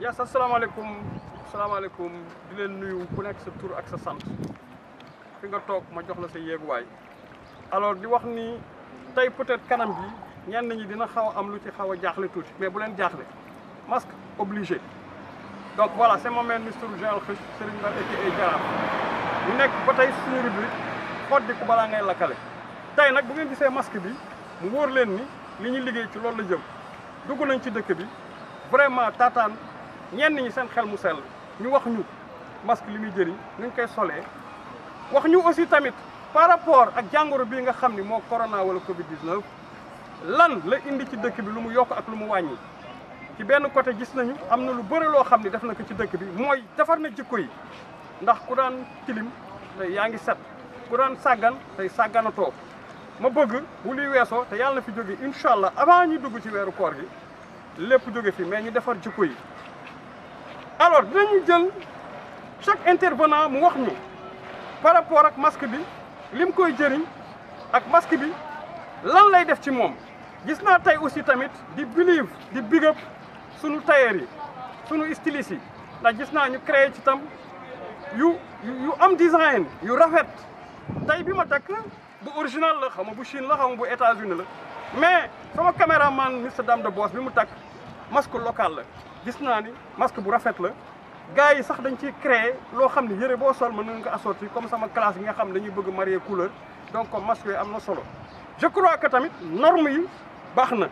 yes asalaamaaleykum asalaamaaleykum di leen nuyu ku nekk sa tur ak sa sant fi nga toog ma jox la sa yéeguwaay alors di wax ni tey peut-être kanam bi ñenn ñi dina xaw a am lu ci xaw a jaaxle tuuti mais bu leen jaaxle masque obligé donc voilà c'est moi-même ministre général Serigne Ndar aka Jaraaf ñu nekk ba tey suñu rubrique xoddi ku balaa ngay lakkale tey nag bu ngeen gisee masque bi mu wóor leen ni li ñu liggéey ci loolu la jëm dugg nañ ci dëkk bi vraiment taataan ñenn ñi seen xel mu sell ñu wax ñu masque li muy jëriñ nuñ koy solee wax ñu aussi tamit par rapport ak jàngoro bii nga xam ni moo corona wala Covid 19 lan la indi ci dëkk bi lu mu yokk ak lu mu wàññi. ci benn côté gis nañu am na lu bëri loo xam ni def na ko ci dëkk bi mooy defar na jikko yi ndax ku daan tilim tey yaa ngi set ku daan sàggan tey sàgganatoo ma bëgg bu luy weesoo te yàlla na fi jóge incha allah avant ñu dugg ci weeru koor gi lépp jóge fi mais ñu defar jikko yi. alors dinañu jël chaque intervenant mu wax ñu par rapport ak masque bi lim koy jëriñ ak masque bi lan lay def ci moom gis naa tey aussi tamit di big up sunu tailleur yi sunu styliste yi ndax gis naa ñu créé ci tam yu am design yu rafet tey bi ma takk bu original la xam nga bu Chine la xam nga bu États-Unis la mais sama caméraman Mr Dame de Boss bi mu takk masque local la gis naa ni masque bu rafet la gars yi sax dañ ciy créé loo xam ne yëre boo sol mën nañu ko assorti comme sama classe yi nga xam ne dañuy bëgg marier couleur donc comme masque yooyu am na solo je crois que tamit norme yi baax na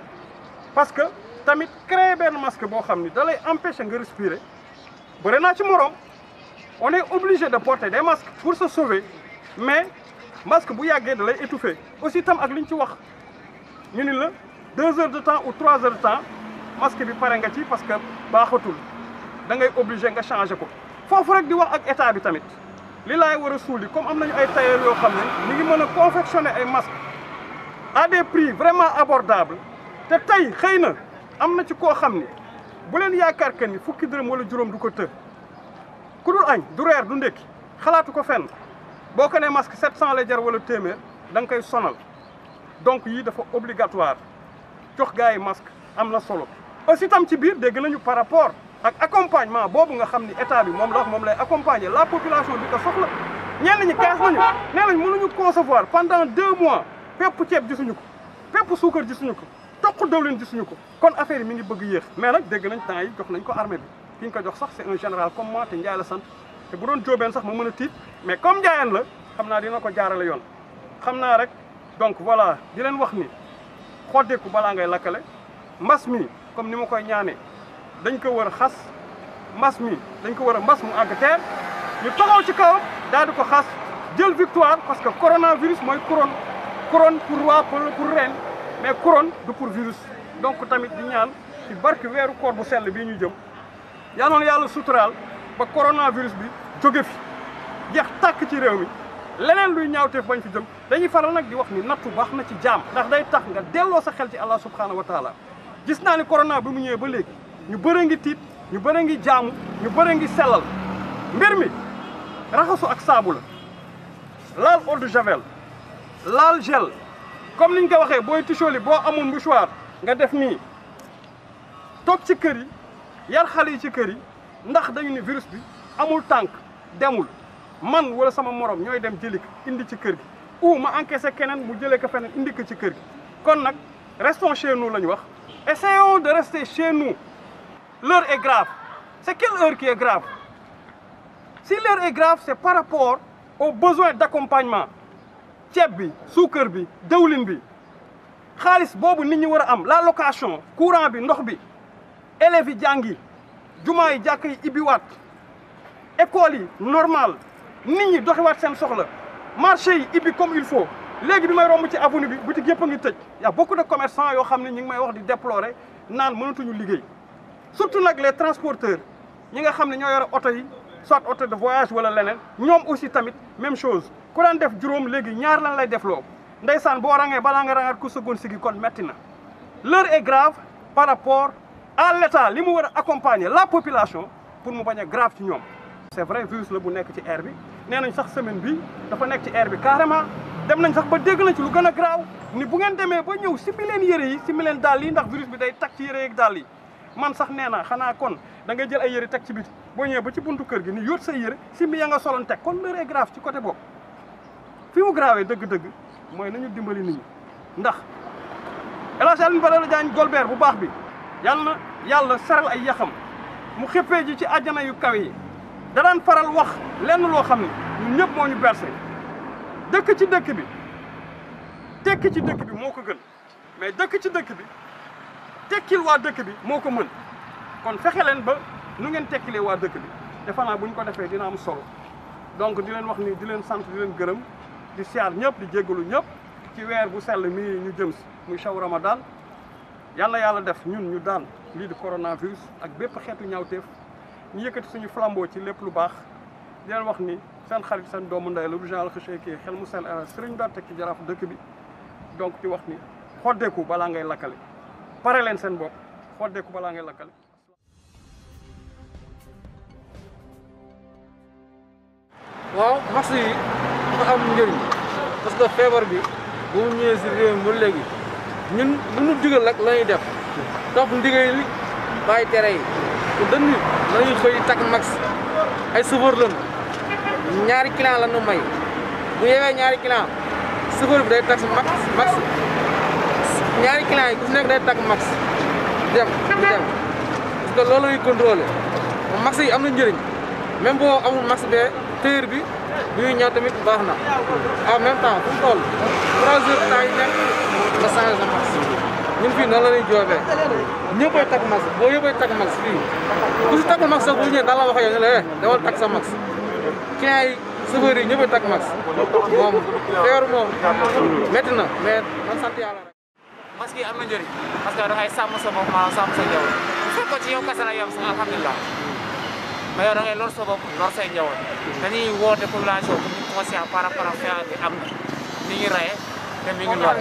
parce que tamit créé benn masque boo xam ni da lay empêcher nga respirer bëri naa ci morom on est obligé de porter des masques pour se sauver mais masque bu yàggee da lay étouffer aussi tam ak li ñu ci wax ñu ni la 2 heures de temps ou 3 heures de temps masque bi pare nga ci parce que baaxatul da ngay obligé nga changé ko foofu rek di wax ak état bi tamit li laay war a suuli comme am nañu ay tailleur yoo xam ne ñu ngi mën a confectionner ay masques à des prix vraiment abordables te tey xëy na am na ci koo xam ni bu leen yaakaar que ni fukki dërëm wala juróom du ko të ku dul añ du reer du ndékki xalaatu ko fenn boo ko nee masque 700 lay jar wala téeméer da nga koy sonal donc yii dafa obligatoire jox gars yi masque am na solo aussi tam ci biir dégg nañu par rapport ak accompagnement boobu nga xam ni état bi moom la wax moom lay accompagner la population bi ko soxla ñenn ñi kaas nañu nee nañ mënuñu concevoir pendant 2 mois pépp ceeb gisuñu ko pépp suukar gisuñu ko toq dawlin gisuñu ko kon affaire yi mi ngi bëgg yéex mais nag dégg nañ temps yi jox nañ ko armée bi ki ñu ko jox sax c'est un général comme moi te Ndiaye la sant te bu doon jóobeen sax ma mën a tiit mais comme Ndiayeen la xam naa dina ko jaarale yoon xam naa rek donc voilà di leen wax ni xoddeeku balaa ngay lakkale mbas mi comme ni ma koy ñaanee dañ ko war a xas mbas mi dañ ko war a mbas mu àgg teer ñu taxaw ci kawam daal di ko xas jël victoire parce que coronavirus mooy couronne pour roi pour reine mais couronne du pour virus donc tamit di ñaan ci barki weeru koor bu sell bii ñu jëm yal na yàlla suturaal ba coronavirus bi jóge fi jeex tàkk ci réew mi leneen luy ñaawteef bañ fi jëm dañuy faral nag di wax ni nattu baax na ci jaam ndax day tax nga delloo sa xel ci Allah subhanahu wa taala gis naa ni corona bi mu ñëwee ba léegi ñu bëre ngi tiit ñu bëre ngi jaamu ñu bëre ngi sellal mbir mi raxasu ak saabu la laal eau de javel laal gel comme niñ ko waxee booy tichooli boo amul mouchoir nga def nii toog ci kër yi yar xale yi ci kër yi ndax dañu ni virus bi amul tànk demul man wala sama morom ñooy dem jëli ko indi ci kër gi ou ma encaissé keneen mu jëlee ko feneen indi ko ci kër gi kon nag restons chez nous la ñu wax essayons de rester chez nous l'heure est grave c'est quelle heure qui est grave si l'heure est grave c'est par rapport aux besoins d'accompagnement ceeb bi suukar bi dawlin bi xaalis boobu nit ñi war a am la location courant bi ndox bi élèves yi jàngi jumaa yi jàkk yi ibbiwaat école yi normal nit ñi doxiwaat seen soxla marché yi ibbi comme il faut léegi bi may romb ci avenue bi boutique yëpp a ngi tëj y a beaucoup de commerçants yoo xam ne ñi ngi may wax di déplorer naan mënatuñu liggéey surtout nag les transporteurs ñi nga xam ne ñoo yore oto yi soit oto de voyage wala leneen ñoom aussi tamit même chose ku daan def juróom léegi ñaar lan lay defloo ndeysaan boo rangee balaa nga rangaat ku seconde sigi kon metti na l'heure est grave par rapport à l'état li mu war a accompagner la population pour mu bañ a grave ci ñoom c'est vrai virus la bu nekk ci air bi nee nañ sax semaine bi dafa nekk ci air bi carrément dem nañ sax ba dégg nañ ci lu gën a graaw ni bu ngeen demee ba ñëw simmi leen yëre yi simmi leen dàll yi ndax virus bi day tag ci yëre yeeg dàll yi man sax nee naa xanaa kon da ngay jël ay yére teg ci biti boo ñëwee ba ci buntu kër gi ni yóot say yére simbi ya nga soloon teg kon l'heure est grave ci côté boobu fi mu grave dëgg-dëgg mooy nañu dimbali nit ñi ndax El Hadj Alioune Badara Diagne Golbert bu baax bi yàlla seral ay yaxam mu xëppee ji ci àjjana yu kawe yi da daan faral wax lenn loo xam ne ñun ñëpp moo ñu bercé dëkk ci dëkk bi tekki ci dëkk bi moo ko gën mais dëkk ci dëkk bi tekkil waa dëkk bi moo ko mën kon fexe leen ba nu ngeen tekkilee waa dëkk bi defe naa bu ñu ko defee dina am solo donc di leen wax ni di leen sant di leen gërëm di siyaar ñëpp di jéggalu ñëpp ci weer bu sell mii ñu jëm si muy shaw Ramadan yàlla def ñun ñu daan lii di coronavirus ak bépp xeetu ñaawteef ñu yëkkati suñu flambeau ci lépp lu baax di leen wax ni seen xarit seen doomu ndey la bu général Kheucheikh xel mu sell Serigne Dor Tekki Jaraaf dëkk bi donc di wax ni xoddeeku balaa ngay lakkale pare leen seen bopp xoddeeku balaa ngay lakkale. waaw masque yi dafa am njëriñ parce que feebar bi bu mu ñëwee si réew mi ba léegi ñun lu ñu digal rek la ñuy def topp ndigal li bàyyi tere yi te dañ ni lañuy xëy takk masque ay chauffeur lañu ñaari client la ñu may bu yewee ñaari client chauffeur bi day takk masque ñaari client yi ku si nekk day takk masque dem di dem parce que loolu la ñuy contrôlé masque yi am na njëriñ même boo amul masque bee téer bi ñuy ñëw tamit baax na en même temps fu mu toll 3 heures de temps yi nekk nga changé sa masque ñun fii noonu la ñuy joobee ñëppay takk masque boo yëppay takk masque fii ku si takkul masque sax bu ñëwee daal la wax yow ne la dawal takk sa masque client yi chauffeur yi ñëppay takk masque moom feebar moom métti na mais man sant yàlla rek. masque yi am na njëriñ parce que da ngay sàmm sa bopp maanaam sàmm sa njaboot bu fekkoon ci yow kese la yem sax alhamdulilah mais yow da ngay lor sa bopp lor say njaboot dañuy woote population pour ñu conscient par rapport ak feebar bi am na ni ngi reye te mi ngi lor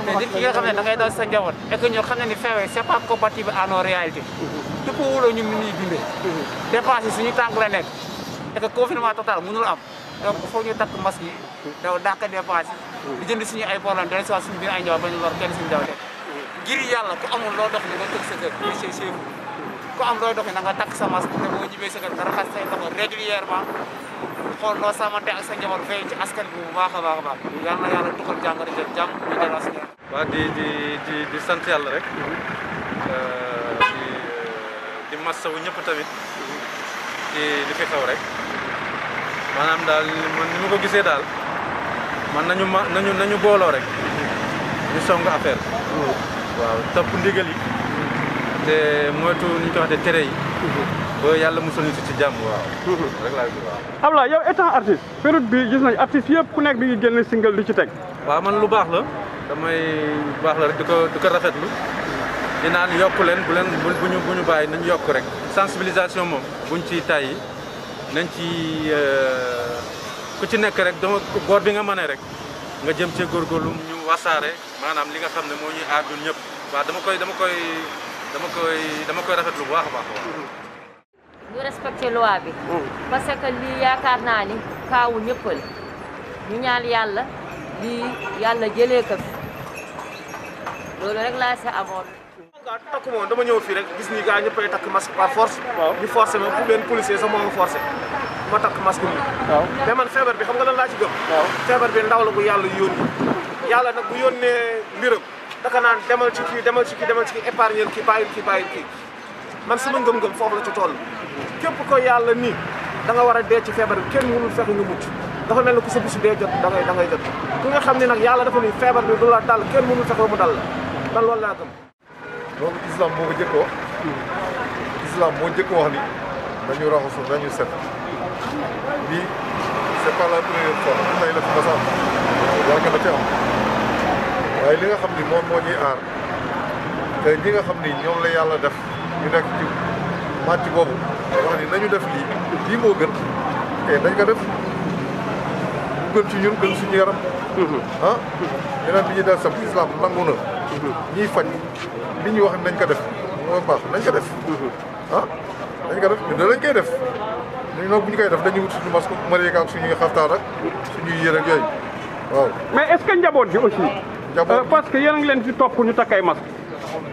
te nit ki nga xam ne da ngay daw sa njaboot et que ñun xam ne ni feebar c'est pas compatible à nos réalités dëpp wuloo ñun ni ñuy dundee dépense yi suñu tànk la nekk et que confinement total mënul am donc foog ñu takk masque yi daw dàq dépense yi di jënd suñu ay problème dana si waat suñu biir ay njaboot ba ñu lor kenn suñu njaboot ngir yàlla ku amul loo dox ni nga tëg sa kër chez vous ku am looy doxee na nga takk sa masque te boo ñibbee sa kër nga raxas say loxo régulièrement xool loo sàmmante ak sa njaboot fay ci askan bi bu baax a baax yal na yàlla dugal jàngoro jël jàmm ñu delloo si ñoom. waaw di sant yàlla rek di masawu ñëpp tamit ci li fi xew rek maanaam daal man ni ma ko gisee daal man nañu booloo rek ñu song affaire waaw topp ndigal yi te moytu ni ñu ko waxee tere yi ba yàlla musal ñu ci jàmm waaw rek laa gis waaw. Ablaye yow étant artiste période bi gis nañ artiste yëpp ku nekk bi ngi génn single di ci teg. waaw man lu baax la damay baax la rek di ko rafetlu di naan yokk leen bu ñu bàyyi nañ yokk rek sensibilisation moom buñ ci tàyyi nañ ci ku ci nekk rek dama boor bi nga mënee rek nga jëm cee góorgóorlu ñu wasaare maanaam li nga xam ne moo ñuy aar ñun ñëpp waaw dama koy rafetlu bu baax a baax. ñu respecté loi bi. parce que lii yaakaar naa ni kaawu ñëpp la ñu ñaan yàlla lii yàlla jëlee ko fi loolu rek laa sa amoon. gaa takku moom dama ñëw fii rek gis ni gaa ñëppay takk masque par force. ñu forcé ma pour benn policier sax moo ma forcé ma takk masque bi. mais man feebar bi xam nga lan laa ci gëm. feebar bi ndaw la bu yàlla yónni yàlla nag bu yónnee mbiram daka naan demal ci kii épargne kii bàyyi kii man sama ngëm-ngëm foofu la ci toll. képp ko yàlla nii da nga war a dee ci feebar bi kenn mënul fexe nga mucc dafa mel ni ku sa bisu dee jot da ngay jot ku nga xam ne nag yàlla dafa ni feebar bi du la dal kenn mënul fexe mu dal la man loolu laa gëm. loolu islam moo ko jëkk wax islam moo jëkk wax ni nañu raxasu nañu set lii c'est pas la première fois tey la fi masa am yàgg na ci am waaye li nga xam ni moom moo ñuy aar te ñi nga xam ni ñoom la yàlla def ñu nekk ci màcc boobu wax ni nañu def lii moo gën te dañ ko def mu gën ci ñun gën suñu yaram yeneen li ñuy def sam islam nangu na ñiy faj li ñuy wax nañ ko def mooy baax nañ ko def dañ ko def ñun dañ koy def ñun nag bu ñu koy def dañuy wut suñu masque marieka ak suñuy xaftaan ak suñuy yére ak yooyu waaw. mais est-ce que njaboot gi aussi. njaboot parce que yéen a ngi leen ci topp ñu takk ay masque.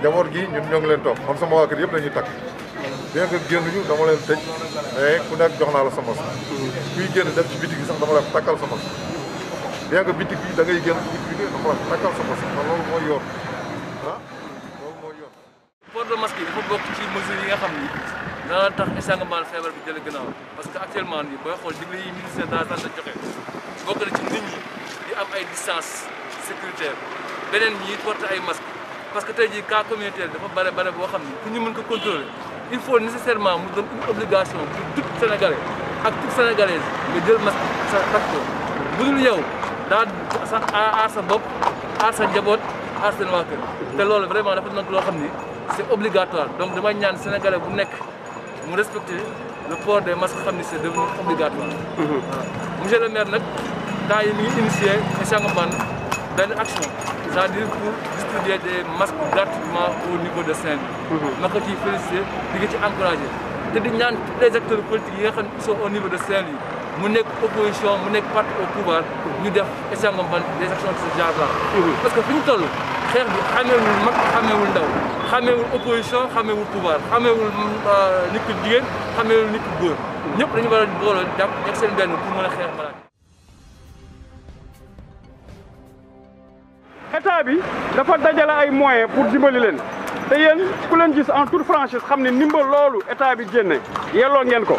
njaboot gi ñun ñoo ngi leen topp man sama waa kër yëpp dañuy takk bien que génnuñu dama leen tëj mais ku nekk jox naa la sa masque. kuy génn dem ci bitig bi sax dama la takkal sa masque. bien que bitig bi da ngay génn bitig bi dama la takkal sa masque man loolu mooy yoon ah loolu mooy yoon. port de masque yi dafa bokk ci mesures yi nga xam ni dana tax échangement feebar bi jëlee gannaaw parce que actuellement nii booy xool digle yi ministère de la santé joxe bokk na ci nit ñi di am ay distance sécuritaire beneen ñi porter ay masque parce que tey jii cas communautaire dafa bare boo xam ni pour ñu mën ko contrôler il faut nécessairement mu doon une obligation pour tout Sénégalais ak toute Sénégalaise nga jël masque sa takk ko bu dul yow daa sa aar sa bopp aar sa njaboot aar seen waa kër te loolu vraiment dafa nekk loo xam ni c'est obligatoire donc damay ñaan Sénégalais bu nekk mu respecter le port des masques xam ni c'est devenu obligatoire. Monsieur le maire nag temps yi mi ngi initié échangement benn action c'est-à-dire pour distribuer des masques gratuitement au niveau de Saint-Louis. ma ko ciy félicité di nga ci encouragé te di ñaan tous les acteurs politiques yi nga xam ne sont au niveau de Saint-Louis mu nekk opposition mu nekk parti au pouvoir ñu def échangement des actions de ce genre-là. parce que fi ñu toll xeex bi xameewul mag xameewul ndaw xameewul opposition xameewul pouvoir xameewul nit ku jigéen xameewul nit ku góor ñëpp dañu war a booloo jàpp nekk seen benn pour mën a xeex malade. état bi dafa dajale ay moyens pour dimbali leen te yéen ku leen gis en toute franchise xam ne ndimbal loolu état bi génne yelloo ngeen ko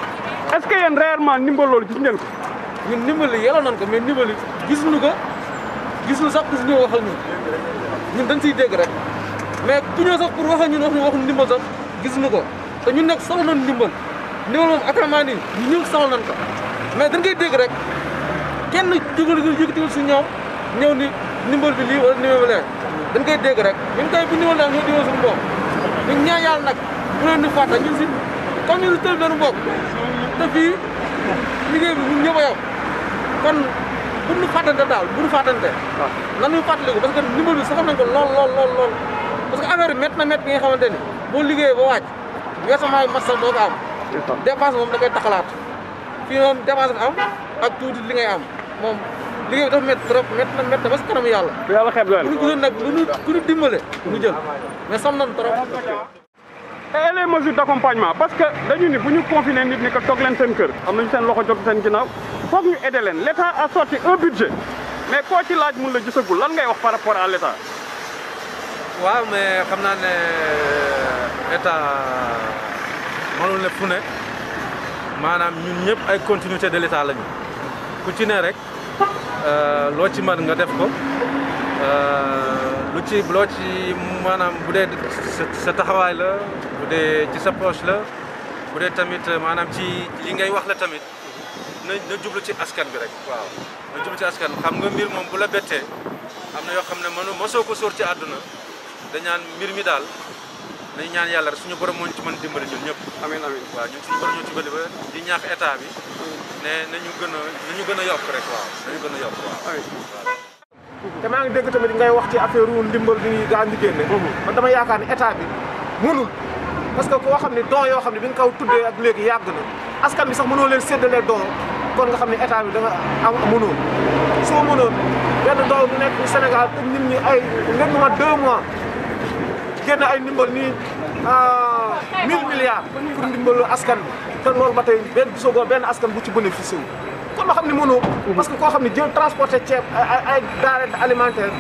est-ce que yéen réellement ndimbal loolu gis ngeen ko. ñun ndimbali yelloo nañ ko mais ndimbali gisuñu ko gisuñu sax ku si ñëw wax ak ñun dañ siy dégg rek mais ku ñëw sax pour wax ak ñun waxuñu ndimbal sax gisuñu ko te ñun nag soxla nañu ndimbal moom actuellement nii ñu ñëw soxla nañ ko mais dañ koy dégg rek kenn jógal yëkkatiwul si ñoom ñëw ni ndimbal bi lii wala ndimbal bi lee dañ koy dégg rek ñun kay bu ndimbal daal ñoo dimbal suñu bopp ñu ñaan yàlla nag bu leen di fàtte ñun si comme ñu tël benn bopp te fii liggéey bi ñun ñëpp a yow kon bu ñu fàttante daal bu ñu fàttante nan ñu fàttaliku parce que ndimbal bi soxla nañ ko lool parce que affaire bi métti na métti bi nga xamante ni boo liggéeyee ba wàcc versement yi mat sax doo ko am dépense moom da koy taxalaat fii moom dépense bi am ak tuuti li ngay am moom liggéey bi dafa métti trop métti na ba si kanamu yàlla. yàlla xeeb leen ku ñu gisoon nag ku ñu dimbale ñu jël mais sonn nañ trop. et les mesures d'accompagnement parce que dañu ni bu ñu confiné nit ñi ko toog leen seen kër am nañu seen loxo jot seen ginnaaw foog ñu aider leen l'État a sorti un budget mais koo ci laaj mun la gisagul lan ngay wax par rapport à l'État. waaw mais xam naa ne état mënul ne fu ne maanaam ñun ñëpp ay continuité de l'état lañu ku ci ne rek loo ci mën nga def ko loo ci maanaam bu dee sa taxawaay la bu dee ci sa poche la bu dee tamit maanaam ci li ngay wax la tamit na jublu ci askan bi rek waaw na jublu ci askan xam nga mbir moom bu la bettee am na yoo xam ne mosoo ko sóor ci àdduna dañaan mbir mi daal nañu ñaan yàlla rek suñu borom moo ñu ci mën dimbali ñun ñëpp. amiin waaw ñun suñu borom ñoo ci bëri ba di ñaax état bi ne nañu gën a yokk rek waaw nañu gën a yokk waaw. te maa ngi dégg tamit ngay wax ci affaire ru ndimbal bi ñuy gaañ di génne. man dama yaakaar ne état bi mënul parce que koo xam ne don yoo xam ne bi nga kaw tuddee ak léegi yàgg na askan bi sax mënoo leen séddalee don kon nga xam ne état bi da nga am mënoo soo mënoon benn don bu nekk Sénégal ak nit ñi ay léegi ma 2 mois. génn ay ndimbal nii 1000 milliards pour ndimbalu askan bi te loolu ba tey gisagoo benn askan bu ci bénéficié wu kon ma xam ne mënoo parce que koo xam ne jël transporté ceeb ay denrées alimentaires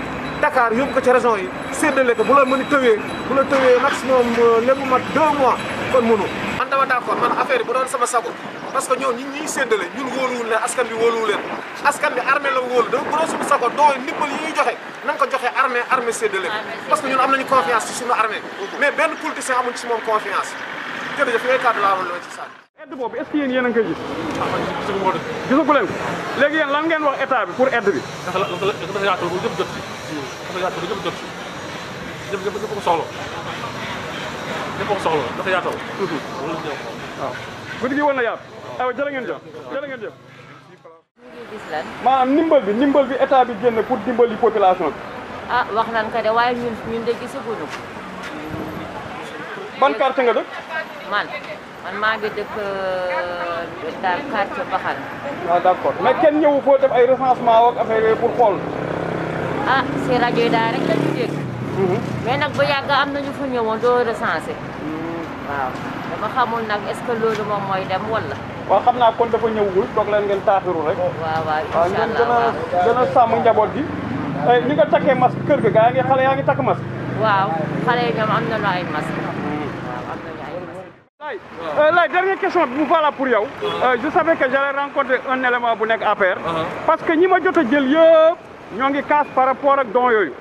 Dakar yóbbu ko ci région yi séddale ko bu la mën a tëwee maximum léegi mat 2 mois kon mënoo man dama d'accord man affaire yi bu doon sama sago parce que ñoom ñi séddale ñun wóoluwul leen askan bi wóoluwul leen askan bi armée la wóolu da bu doon suñu sago dooy ndimbal yi ñuy joxe nañ ko joxe armée séddale parce que ñun am nañu confiance ci suñu armée mais benn politicien amuñ ci moom confiance jërëjëf yooyu kàddu laa woon loo ci sànni. aide boobu est-ce que yéen a ngi koy gis. gisagu leen ko léegi yéen lan ngeen wax état bi pour aide bi. dafa yaatal bu ñëpp jot ci. dafa yaatal bu ñëpp jot ci. ñëpp ko soxla. ñëpp ko soxla dafa yaatal. waaw guddi gi woon na yaatu. aywa jërë ngeen jëf jërë ngeen jëf. gis lan maanaam ndimbal bi état bi génn pour dimbali population bi. ah wax nan ko de waaye ñun de gisaguñu ko. ban quartier nga dëkk. man maa ngi dëkk daal quartier Baxal. ah d'accord mais kenn ñëwu foo def ay recensement ak affaire yooyu pour xool. ah si rajo yi daal rek la ñu dégg. mais nag bu yàgg am nañu fu ñëwoon doo recensé. waaw. dama xamul nag est-ce que loolu moom mooy dem wala. waaw xam naa kon dafa ñëwul toog leen ngeen taaxiru rek. waaw waaw waaw incha ngeen allah gën a sàmm njaboot gi. ñi nga takkee masque kër ga gaa ngi xale yaa ngi takk masque. waaw xale yi ñoom am nañu ay masque. waaw am nañu ay masque. La dernière question bi voilà pour yow. Je savais que j'allais rencontrer un élément bu nekk APR. parce que ñi ma jot a jël yëpp ñoo ngi casse par rapport ak don yooyu.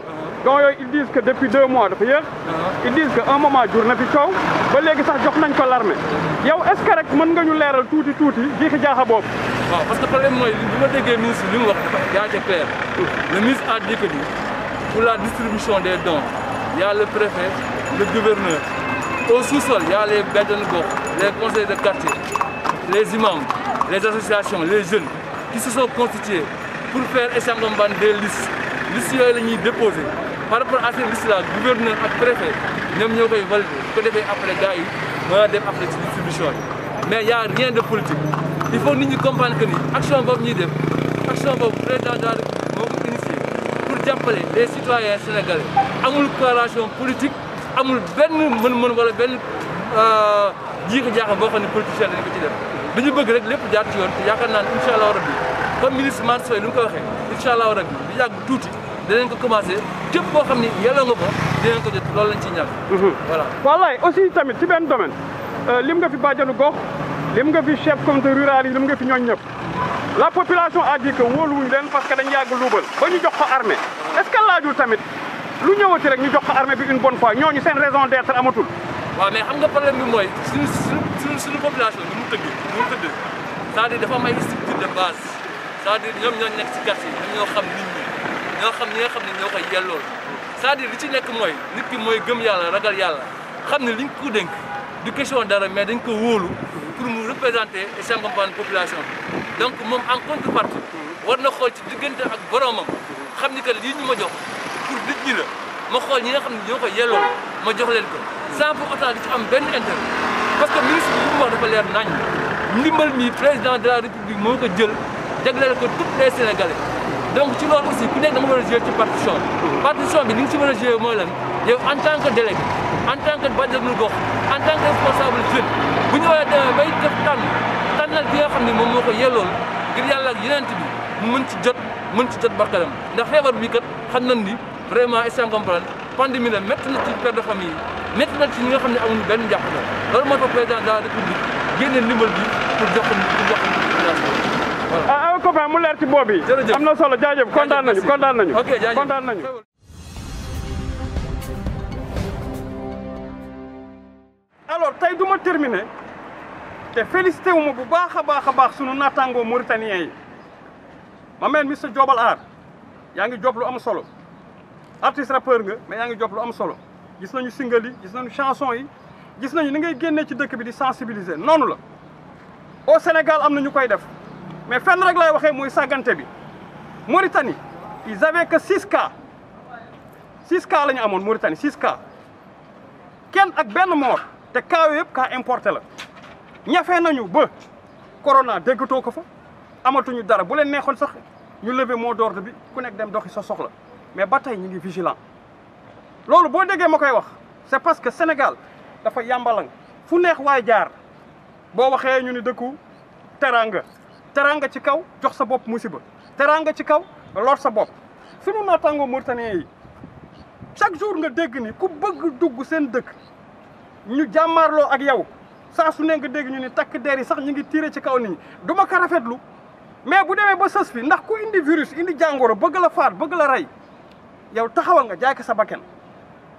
don yooyu ils disent que depuis 2 mois dafa yéex. ils disent que un moment jur na fi coow ba léegi sax jox nañ ko l'armée yow est-ce que rek mën nga ñu leeral tuuti jiixi jaaxa boobu. waaw parce que problème mooy li ma déggee ministre li mu wax yaa été clair le ministre a dit que ni pour la distribution des dons il y a le préfet le gouverneur au sous-sol il y a les bajenu gox les conseils de quartier les imams les associations les jeunes qui se sont constitués pour faire échangement des listes yooyu la ñuy déposer par rapport à ces listes là gouverneur ak préfet ñoom ñoo koy valider bu ko defee après gars yi mën a dem après ci distribution yi mais il y a rien de politique il faut nit ñi comprendre que ni action boobu ñuy def action boobu président de la République moo ko initié pour jàppale les citoyens sénégalais amul coalition politique amul benn mën-mën wala benn jiixi jaaxa boo xam ne politicien dañ ko ci def dañu bëgg rek lépp jaar ci yoon te yaakaar naa ne incha allah rabbi comme ministre Mansour Faye lu mu ko waxee incha allah rabbi di yàgg tuuti danañ ko commencé képp koo xam ni yelloo nga ko dinañ ko jot loolu lañ ciy ñaan. voilà. wallaay aussi tamit ci benn domaine lim nga fi bàjjanu gox lim nga fi chef communauté rurale yi lim nga fi ñooñ ñëpp la population a dit que wóoluwuñ leen parce que dañ yàgg luubal ba ñu jox ko armée est-ce que laajul tamit lu ñëwati rek ñu jox ko armée bi une bonne fois ñooñu seen raison d'être amatul. waaw mais xam nga problème bi mooy suñu population ni mu tëdd c'est-à-dire dafa am ay structure de base c'est-à-dire ñoom ñoo nekk ci quartier ñoom ñoo xam nit ñi ñoo xam ñi nga xam ne ñoo koy yellool c'est-à-dire li ci nekk mooy nit ki mooy gëm yàlla ragal yàlla xam ne liñ ko dénk du question dara mais dañ ko wóolu pour mu représenter et s'accompagner population bi donc moom en contrepartie war na xool ci diggante ak boromam xam ni que lii ñu ma jox pour nit ñi la ma xool ñi nga xam ne ñoo koy yellool ma jox leen ko sans pour autant di ci am benn intérêt parce que ministre bi li mu wax dafa leer nañ ndimbal mi président de la république moo ko jël jagleel ko tous les sénégalais donc ci loolu aussi ku nekk dama war a jouer ci partition bi partition bi li nga ci war a jouer mooy lan yow en tant que délégué en tant que bajenu gox en tant que responsable jeune bu ñu waree demee bay def tànnal bi nga xam ne moom moo ko yellool ngir yàlla ak yeneen bi mu mën ci jot barkalam ndax feebar bi kat xam nañ ni vraiment est-ce comprendre pandémie la métti na ci père de famille yi métti na ci ñi nga xam ne amuñu benn njàpp la loolu moo tax président de la république génne ndimbal bi pour jox ko voilà. ah copain mu leer ci boobu yi. jërëjëf am na solo jaajëf kontaan nañu. ok jaajëf kontaan nañu. alors tey du ma terminer te félicité wu ma bu baax a baax sunu naataangoo mauritanien yi ma mel Mister Jobal Aar yaa ngi job lu am solo artiste rappeur nga mais yaa ngi job lu am solo gis nañu single yi gis nañu chanson yi gis nañu ni ngay génnee ci dëkk bi di sensibiliser noonu la au Sénégal am na ñu koy def mais fenn rek lay waxee muy sàggante bi Mauritanie ils avaient que 6 cas 6 cas la ñu amoon Mauritanie 6 cas kenn ak benn mort te cas yooyu yëpp cas importé la ñafe nañu ba corona déggatoo ko fa amatuñu dara bu leen neexoon sax ñu lever mot d'ordre bi ku nekk dem doxi sa soxla mais ba tey ñu ngi vigilant loolu boo déggee ma koy wax c'est parce que Sénégal dafa yàmbalang fu neex waay jaar boo waxee ñu ni dëkku teranga ci kaw jox sa bopp musiba teranga ci kaw lor sa bopp sunu naataangoo mauritanien yi chaque jour nga dégg ni ku bëgg dugg seen dëkk ñu jàmmaarloo ak yow saa su ne nga dégg ñu ni takk der yi sax ñu ngi tiré ci kaw nit ñi du ma ko rafetlu mais bu demee ba sës fi ndax ku indi virus indi jàngoro bëgg la faat bëgg la rey yow taxawal nga jaay ko sa bakken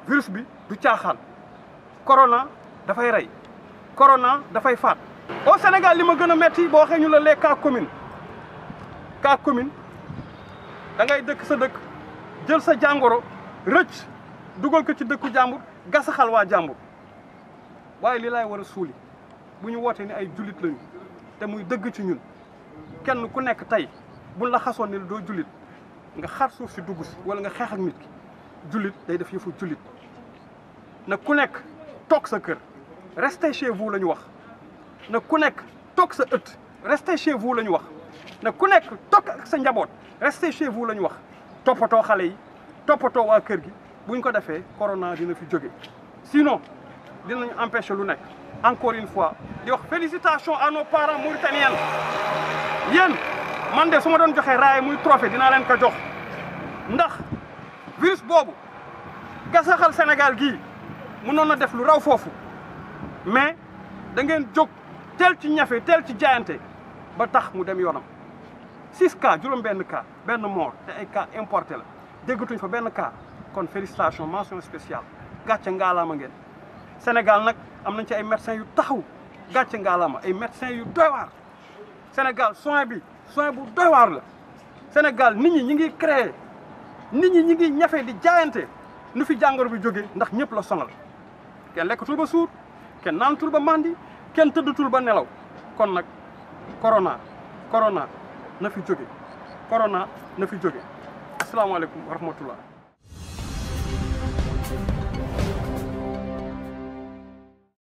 virus bi du caaxaan corona dafay rey corona dafay faat au Sénégal li ma gën a metti boo waxee ñu la les cas communes da ngay dëkk sa dëkk jël sa jàngoro rëcc dugal ko ci dëkku jàmbur gasaxal waa jàmbur waaye li laay war a suuli bu ñu wootee ni ay jullit lañu te muy dëgg ci ñun kenn ku nekk tey buñ la xasoon ni doo jullit nga xar suuf si dugg si wala nga xeex ak nit ki jullit day def yëfu jullit na ku nekk toog sa kër restez chez vous la ñu wax na ku nekk toog sa ëtt restez chez vous la ñu wax na ku nekk toog ak sa njaboot restez chez vous la ñu wax toppatoo xale yi toppatoo waa kër gi buñ ko defee corona dina fi jóge sinon dinañu empêcher lu nekk encore une fois di wax félicitations à nos parents mauritaniens yéen man de su ma doon joxee raaya muy trophée dinaa leen ko jox ndax virus boobu gasaxal Sénégal gii mënoon na def lu raw foofu mais da ngeen jóg teel ci ñafe teel ci jaayante ba tax mu dem yoonam 6 cas juróom-benn cas benn mort te ay cas importé la déggatuñ fa benn cas kon félicitations mention spéciale gàcce ngaalaama ngeen Sénégal nag am nañ ci ay médecins yu taxaw gàcce ngaalaama ay médecins yu doy waar Sénégal soin bu doy waar la Sénégal nit ñi ñi ngi créé nit ñi ñi ngi ñafe di jaayante nu fi jàngoro bi jógee ndax ñëpp la sonal kenn lekkatul ba suur kenn naanatul ba mandi kenn tëddatul ba nelaw kon nag corona na fi jóge corona na fi jóge asalaamaaleykum wa rahmatullah